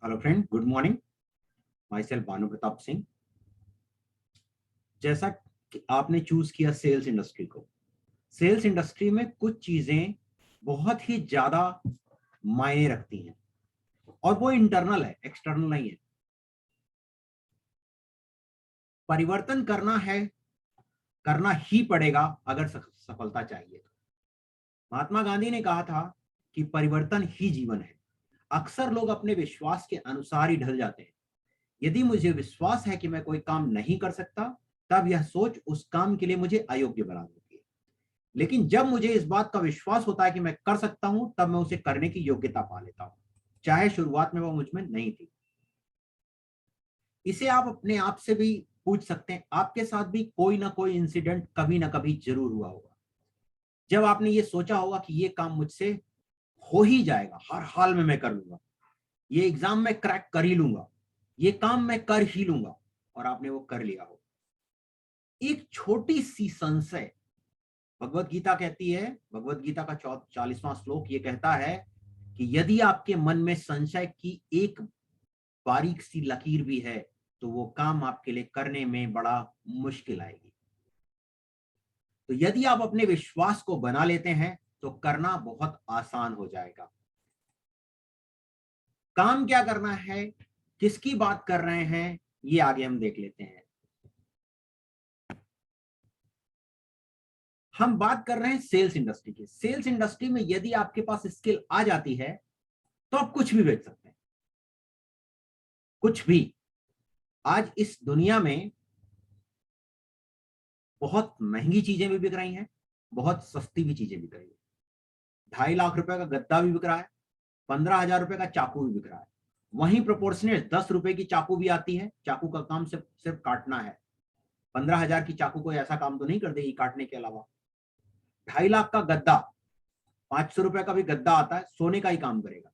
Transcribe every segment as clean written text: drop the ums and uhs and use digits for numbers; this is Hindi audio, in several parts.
Hello friend, good morning. My self Bhanu Pratap Singh. जैसा कि आपने चूज किया सेल्स इंडस्ट्री को, सेल्स इंडस्ट्री में कुछ चीजें बहुत ही ज्यादा मायने रखती हैं और वो इंटरनल है, एक्सटर्नल नहीं है। परिवर्तन करना है, करना ही पड़ेगा अगर सफलता चाहिए तो। महात्मा गांधी ने कहा था कि परिवर्तन ही जीवन है। अक्सर लोग अपने विश्वास के अनुसार ही ढल जाते हैं। यदि मुझे विश्वास है कि मैं कोई काम नहीं कर सकता, तब यह सोच उस काम के लिए मुझे अयोग्य बना देती है। लेकिन जब मुझे इस बात का विश्वास होता है कि मैं कर सकता हूं, तब मैं उसे करने की योग्यता पा लेता हूं, चाहे शुरुआत में वो मुझ में नहीं थी। इसे आप अपने आप से भी पूछ सकते हैं। आपके साथ भी कोई ना कोई इंसिडेंट कभी ना कभी जरूर हुआ होगा, जब आपने ये सोचा होगा कि ये काम मुझसे हो ही जाएगा, हर हाल में मैं कर लूंगा, ये एग्जाम में क्रैक कर ही लूंगा, ये काम मैं कर ही लूंगा, और आपने वो कर लिया हो। एक छोटी सी संशय, भगवत गीता कहती है, भगवत गीता का 40वां श्लोक ये कहता है कि यदि आपके मन में संशय की एक बारीक सी लकीर भी है, तो वो काम आपके लिए करने में बड़ा मुश्किल आएगी। तो यदि आप अपने विश्वास को बना लेते हैं तो करना बहुत आसान हो जाएगा। काम क्या करना है, किसकी बात कर रहे हैं, ये आगे हम देख लेते हैं। हम बात कर रहे हैं सेल्स इंडस्ट्री की। सेल्स इंडस्ट्री में यदि आपके पास स्किल आ जाती है तो आप कुछ भी बेच सकते हैं, कुछ भी। आज इस दुनिया में बहुत महंगी चीजें भी बिक रही हैं, बहुत सस्ती भी चीजें बिक रही हैं। 2.5 लाख रुपए का गद्दा भी बिक रहा है, 15,000 रुपए का चाकू भी बिक रहा है। वहीं प्रोपोर्शनेट 10 रुपए की चाकू भी आती है, चाकू का काम सिर्फ काटना है। 15,000 की चाकू कोई ऐसा काम तो नहीं कर देगी काटने के अलावा। 2.5 लाख का गद्दा, 500 रुपए का भी गद्दा आता है, सोने का ही काम करेगा।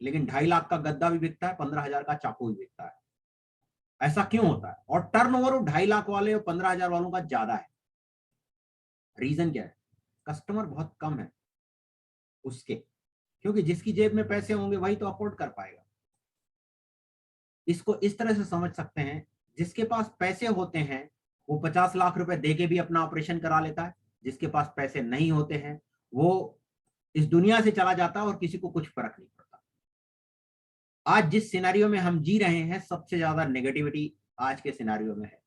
लेकिन 2.5 लाख का गद्दा भी बिकता है, 15,000 का चाकू भी बिकता है। ऐसा क्यों होता है? और टर्नओवर 2.5 लाख वाले और 15,000 वालों का ज्यादा है। रीजन क्या है? कस्टमर बहुत कम है उसके, क्योंकि जिसकी जेब में पैसे होंगे वही तो अफोर्ड कर पाएगा। इसको इस तरह से समझ सकते हैं, जिसके पास पैसे होते हैं वो 50 लाख रुपए देके भी अपना ऑपरेशन करा लेता है। जिसके पास पैसे नहीं होते हैं वो इस दुनिया से चला जाता है और किसी को कुछ फर्क नहीं पड़ता। आज जिस सिनेरियो में हम जी रहे हैं, सबसे ज्यादा नेगेटिविटी आज के सिनेरियो में है।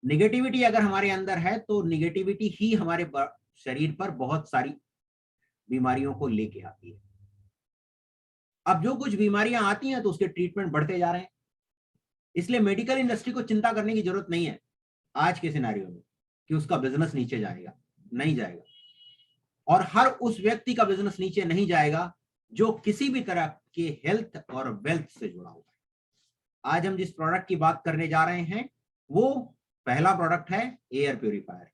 निगेटिविटी अगर हमारे अंदर है तो निगेटिविटी ही हमारे शरीर पर बहुत सारी बीमारियों को लेके आती है। अब जो कुछ बीमारियां आती हैं तो उसके ट्रीटमेंट बढ़ते जा रहे हैं। इसलिए मेडिकल इंडस्ट्री को चिंता करने की जरूरत नहीं है आज के सिनेरियो में कि उसका बिजनेस नीचे जाएगा, नहीं जाएगा। और हर उस व्यक्ति का बिजनेस नीचे नहीं जाएगा जो किसी भी तरह के हेल्थ और वेल्थ से जुड़ा हुआ है। आज हम जिस प्रोडक्ट की बात करने जा रहे हैं वो पहला प्रोडक्ट है air purifier.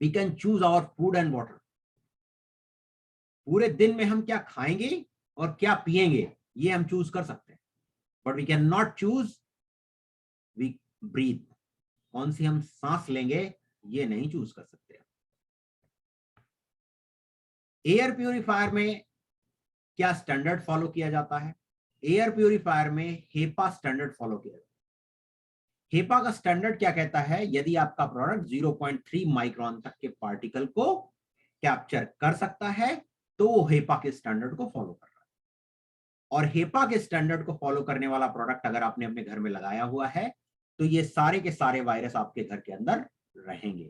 We can choose our food and water. पूरे दिन में हम क्या खाएंगे और क्या पिएंगे ये हम चूज कर सकते हैं, but we can not choose we breathe. कौन सी हम सांस लेंगे ये नहीं चूज कर सकते। एयर प्यूरिफायर में क्या स्टैंडर्ड फॉलो किया जाता है? एयर प्यूरिफायर में हेपा स्टैंडर्ड फॉलो किया जाता है। हेपा का स्टैंडर्ड क्या कहता है? यदि आपका प्रोडक्ट 0.3 माइक्रोन तक के पार्टिकल को कैप्चर कर सकता है तो वो हेपा के स्टैंडर्ड को फॉलो कर रहा है। और हेपा के स्टैंडर्ड को फॉलो करने वाला प्रोडक्ट अगर आपने अपने घर में लगाया हुआ है तो ये सारे के सारे वायरस आपके घर के अंदर रहेंगे,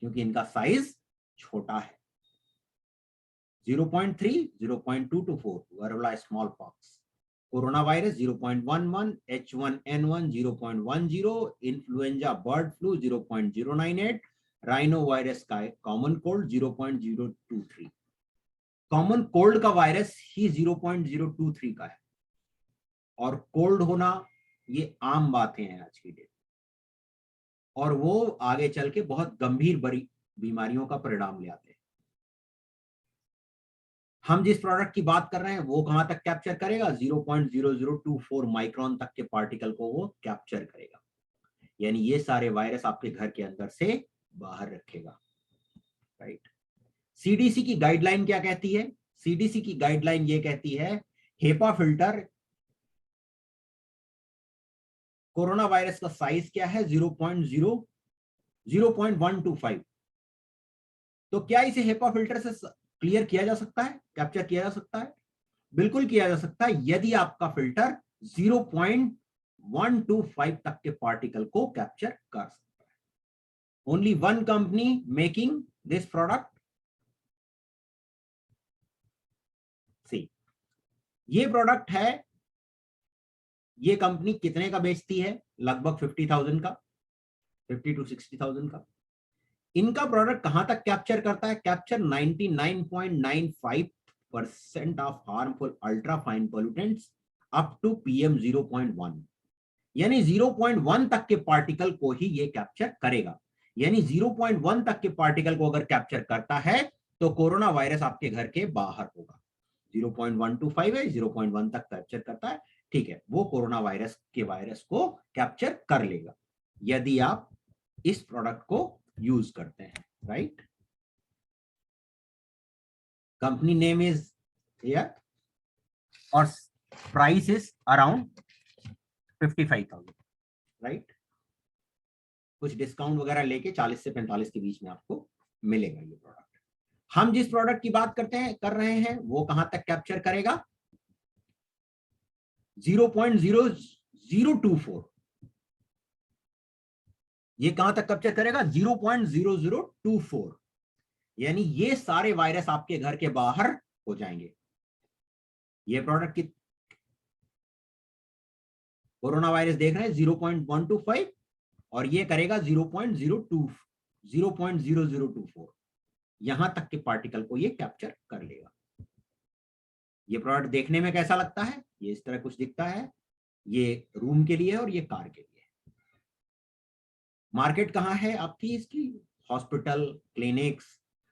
क्योंकि इनका साइज छोटा है। 0.3, 0.2 to 4 varroa smallpox, coronavirus 0.11, H1N1 0.10, influenza bird flu 0.098, rhinovirus का कॉमन कोल्ड 0.023। कॉमन कोल्ड का वायरस ही 0.023 का है, और कोल्ड होना ये आम बातें हैं आज की डेट, और वो आगे चल के बहुत गंभीर बड़ी बीमारियों का परिणाम ले आते हैं। हम जिस प्रोडक्ट की बात कर रहे हैं वो कहां तक कैप्चर करेगा? 0.0024 माइक्रोन तक के पार्टिकल को वो कैप्चर करेगा, यानी ये सारे वायरस आपके घर के अंदर से बाहर रखेगा। राइट। सीडीसी की गाइडलाइन क्या कहती है? सीडीसी की गाइडलाइन ये कहती है हेपा फिल्टर, कोरोना वायरस का साइज क्या है? 0.125। तो क्या इसे हेपा फिल्टर से क्लियर किया जा सकता है, कैप्चर किया जा सकता है? बिल्कुल किया जा सकता है, यदि आपका फिल्टर 0.125 तक के पार्टिकल को कैप्चर कर सकता है। Only one company making this product. See, ये प्रोडक्ट है, ये कंपनी कितने का बेचती है? लगभग 50,000 का, 50 to 60,000 का। इनका प्रोडक्ट कहां तक कैप्चर करता है? Capture 99.95% of harmful ultra fine pollutants up to PM 0.1, यानी 0.1 तक के पार्टिकल को ही ये कैप्चर करेगा। यानी 0.1 तक के पार्टिकल को अगर कैप्चर करता है तो कोरोना वायरस आपके घर के बाहर होगा। 0.125 है, 0.1 तक कैप्चर करता है, ठीक है, वो कोरोना वायरस के वायरस को कैप्चर कर लेगा यदि आप इस प्रोडक्ट को यूज करते हैं, right. Company name is here और प्राइस इज अराउंड 55,000, राइट। कुछ डिस्काउंट वगैरह लेके 40 से 45 के बीच में आपको मिलेगा ये प्रोडक्ट। हम जिस प्रोडक्ट की बात कर रहे हैं वो कहां तक कैप्चर करेगा? 0.0024। ये कहां तक कैप्चर करेगा? 0.0024, यानी ये सारे वायरस आपके घर के बाहर हो जाएंगे। ये प्रोडक्ट की कोरोना वायरस देख रहे हैं 0.125 और ये करेगा 0.0024, यहां तक के पार्टिकल को ये कैप्चर कर लेगा। ये प्रोडक्ट देखने में कैसा लगता है? ये इस तरह कुछ दिखता है। ये रूम के लिए है और ये कार के लिए। मार्केट कहां है आपकी इसकी? Hospital, clinics,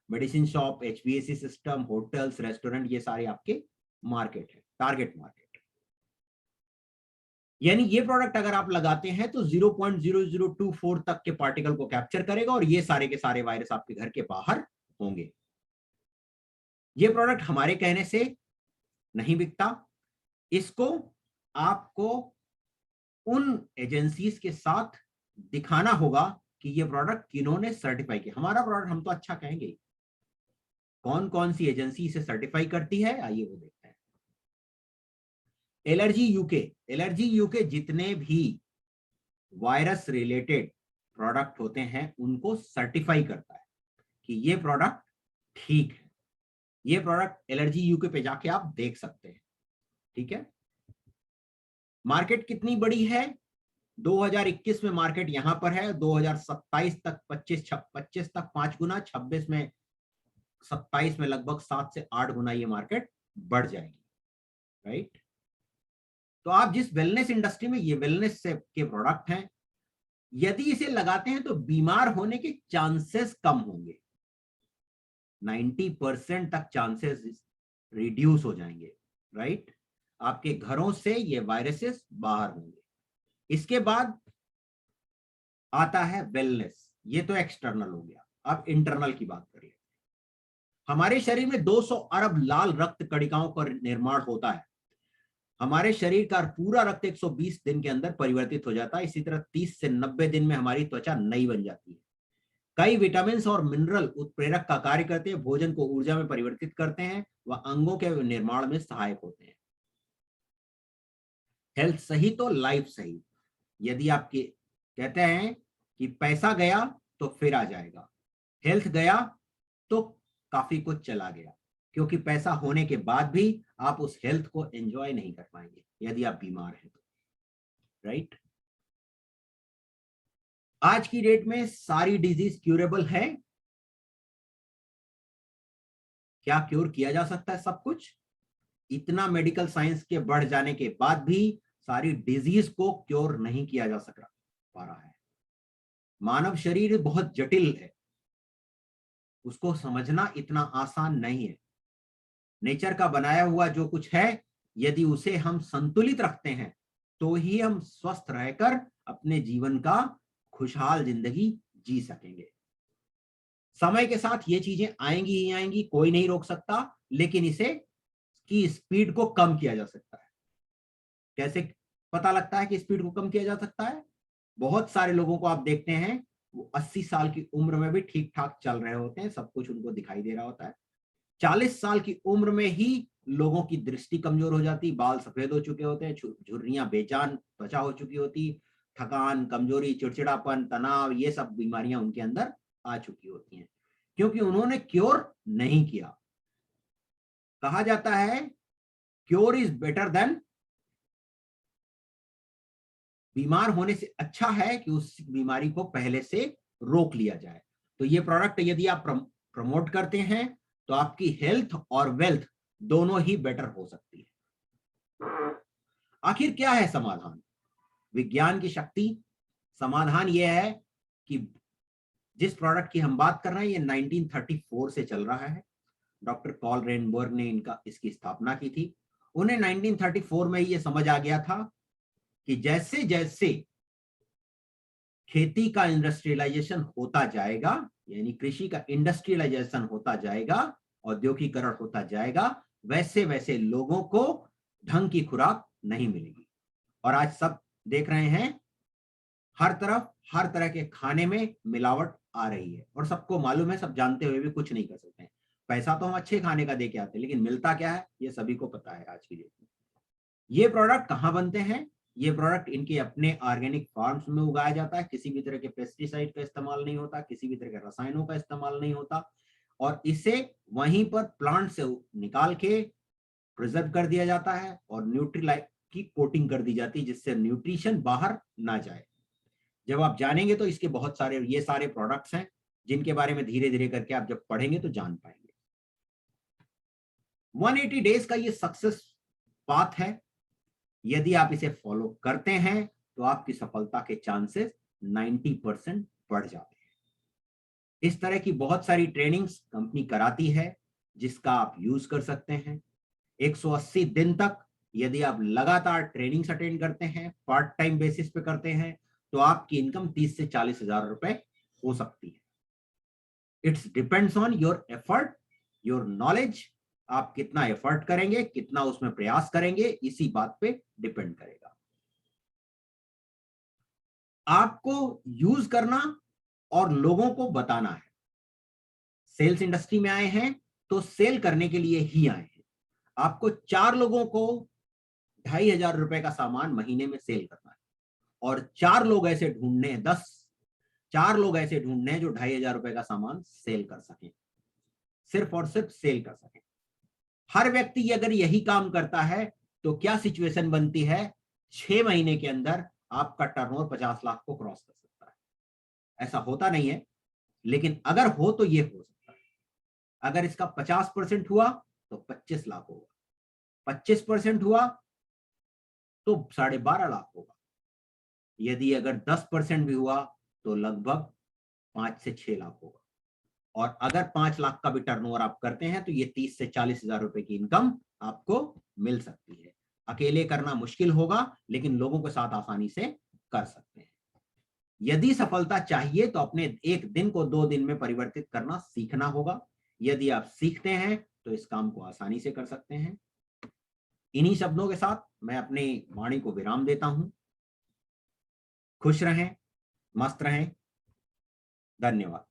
medicine shop, HVAC system, hotels, restaurant, ये सारे आपके मार्केट है, टारगेट मार्केट। यानी ये प्रोडक्ट अगर आप लगाते हैं तो 0.0024 तक के पार्टिकल को कैप्चर करेगा और ये सारे के सारे वायरस आपके घर के बाहर होंगे। ये प्रोडक्ट हमारे कहने से नहीं बिकता, इसको आपको उन एजेंसीज के साथ दिखाना होगा कि ये प्रोडक्ट किन्होंने सर्टिफाई किया। हमारा प्रोडक्ट हम तो अच्छा कहेंगे, कौन कौन सी एजेंसी इसे सर्टिफाई करती है आइए वो देखते हैं। एलर्जी यूके जितने भी वायरस रिलेटेड प्रोडक्ट होते हैं उनको सर्टिफाई करता है कि ये प्रोडक्ट ठीक है। ये प्रोडक्ट एलर्जी यूके पे जाके आप देख सकते हैं, ठीक है। मार्केट कितनी बड़ी है? 2021 में मार्केट यहां पर है, 2027 तक 25 तक 5 गुना, 26 में 27 में लगभग 7 से 8 गुना ये मार्केट बढ़ जाएगी, राइट। तो आप जिस वेलनेस इंडस्ट्री में, ये वेलनेस से के प्रोडक्ट हैं, यदि इसे लगाते हैं तो बीमार होने के चांसेस कम होंगे, 90% तक चांसेस रिड्यूस हो जाएंगे, राइट। आपके घरों से ये वायरसेस बाहर होंगे। इसके बाद आता है वेलनेस, ये तो एक्सटर्नल हो गया। अब इंटरनल की बात करिए। हमारे शरीर में 200 अरब लाल रक्त कणिकाओं का निर्माण होता है। हमारे शरीर का पूरा रक्त 120 दिन के अंदर परिवर्तित हो जाता है। इसी तरह 30 से 90 दिन में हमारी त्वचा नई बन जाती है। कई विटामिन और मिनरल उत्प्रेरक का कार्य करते हैं, भोजन को ऊर्जा में परिवर्तित करते हैं, व अंगों के निर्माण में सहायक होते हैं। हेल्थ सही तो लाइफ सही। यदि आप कहते हैं कि पैसा गया तो फिर आ जाएगा, हेल्थ गया तो काफी कुछ चला गया, क्योंकि पैसा होने के बाद भी आप उस हेल्थ को एंजॉय नहीं कर पाएंगे यदि आप बीमार हैं तो, राइट। आज की डेट में सारी डिजीज क्यूरेबल है। क्या क्योर किया जा सकता है सब कुछ? इतना मेडिकल साइंस के बढ़ जाने के बाद भी सारी डिजीज को क्योर नहीं किया जा पा रहा है। मानव शरीर बहुत जटिल है, उसको समझना इतना आसान नहीं है। नेचर का बनाया हुआ जो कुछ है, यदि उसे हम संतुलित रखते हैं तो ही हम स्वस्थ रहकर अपने जीवन का खुशहाल जिंदगी जी सकेंगे। समय के साथ ये चीजें आएंगी ही आएंगी, कोई नहीं रोक सकता, लेकिन इसे कि स्पीड को कम किया जा सकता है। कैसे पता लगता है कि स्पीड को कम किया जा सकता है? बहुत सारे लोगों को आप देखते हैं वो 80 साल की उम्र में भी ठीक ठाक चल रहे होते हैं, सब कुछ उनको दिखाई दे रहा होता है। 40 साल की उम्र में ही लोगों की दृष्टि कमजोर हो जाती, बाल सफेद हो चुके होते हैं, झुर्रियां बेजान त्वचा हो चुकी होती, थकान, कमजोरी, चिड़चिड़ापन, तनाव, ये सब बीमारियां उनके अंदर आ चुकी होती हैं, क्योंकि उन्होंने क्योर नहीं किया। कहा जाता है क्योर इज बेटर देन, बीमार होने से अच्छा है कि उस बीमारी को पहले से रोक लिया जाए। तो ये प्रोडक्ट यदि आप प्रमोट करते हैं तो आपकी हेल्थ और वेल्थ दोनों ही बेटर हो सकती है। आखिर क्या है समाधान? विज्ञान की शक्ति। समाधान यह है कि जिस प्रोडक्ट की हम बात कर रहे हैं ये 1934 से चल रहा है। डॉक्टर कॉल रेनबर्ग ने इसकी स्थापना की थी। उन्हें 1934 में ये समझ आ गया था कि जैसे जैसे खेती का इंडस्ट्रियलाइजेशन होता जाएगा, यानी कृषि का इंडस्ट्रियलाइजेशन होता जाएगा, औद्योगिकरण होता जाएगा, वैसे वैसे लोगों को ढंग की खुराक नहीं मिलेगी। और आज सब देख रहे हैं हर तरफ हर तरह के खाने में मिलावट आ रही है, और सबको मालूम है, सब जानते हुए भी कुछ नहीं कर सकते हैं। पैसा तो हम अच्छे खाने का दे के आते हैं, लेकिन मिलता क्या है ये सभी को पता है आज की डेट में। ये प्रोडक्ट कहाँ बनते हैं? ये प्रोडक्ट इनके अपने ऑर्गेनिक फार्म्स में उगाया जाता है, किसी भी तरह के पेस्टिसाइड का इस्तेमाल नहीं होता, किसी भी तरह के रसायनों का इस्तेमाल नहीं होता, और इसे वहीं पर प्लांट से निकाल के प्रिजर्व कर दिया जाता है और न्यूट्रीलाइट की कोटिंग कर दी जाती है, जिससे न्यूट्रिशन बाहर ना जाए। जब आप जानेंगे तो इसके बहुत सारे ये सारे प्रोडक्ट्स हैं जिनके बारे में धीरे धीरे करके आप जब पढ़ेंगे तो जान पाएंगे। 180 डेज का ये सक्सेस पाथ है। यदि आप इसे फॉलो करते हैं तो आपकी सफलता के चांसेस 90% बढ़ जाते हैं। इस तरह की बहुत सारी ट्रेनिंग्स कंपनी कराती है जिसका आप यूज कर सकते हैं। 180 दिन तक यदि आप लगातार ट्रेनिंग्स अटेंड करते हैं, पार्ट टाइम बेसिस पे करते हैं, तो आपकी इनकम 30 से 40 हजार रुपए हो सकती है। It's depends on your effort, your knowledge. आप कितना एफर्ट करेंगे, कितना उसमें प्रयास करेंगे, इसी बात पे डिपेंड करेगा। आपको यूज करना और लोगों को बताना है। सेल्स इंडस्ट्री में आए हैं तो सेल करने के लिए ही आए हैं। आपको 4 लोगों को 2,500 रुपए का सामान महीने में सेल करना है, और 4 लोग ऐसे ढूंढने हैं, 4 लोग ऐसे ढूंढने हैं जो 2,500 रुपए का सामान सेल कर सकें, सिर्फ और सिर्फ सेल कर सकें। हर व्यक्ति अगर यही काम करता है तो क्या सिचुएशन बनती है? 6 महीने के अंदर आपका टर्नओवर 50 लाख को क्रॉस कर सकता है। ऐसा होता नहीं है, लेकिन अगर हो तो ये हो सकता है। अगर इसका 50% हुआ तो 25 लाख होगा, 25% हुआ तो 12.5 लाख होगा, यदि अगर 10% भी हुआ तो लगभग 5 से 6 लाख होगा, और अगर 5 लाख का भी टर्नओवर आप करते हैं तो ये 30 से 40 हजार रुपए की इनकम आपको मिल सकती है। अकेले करना मुश्किल होगा, लेकिन लोगों के साथ आसानी से कर सकते हैं। यदि सफलता चाहिए तो अपने एक दिन को 2 दिन में परिवर्तित करना सीखना होगा। यदि आप सीखते हैं तो इस काम को आसानी से कर सकते हैं। इन्हीं शब्दों के साथ मैं अपनी वाणी को विराम देता हूं। खुश रहें, मस्त रहें। धन्यवाद।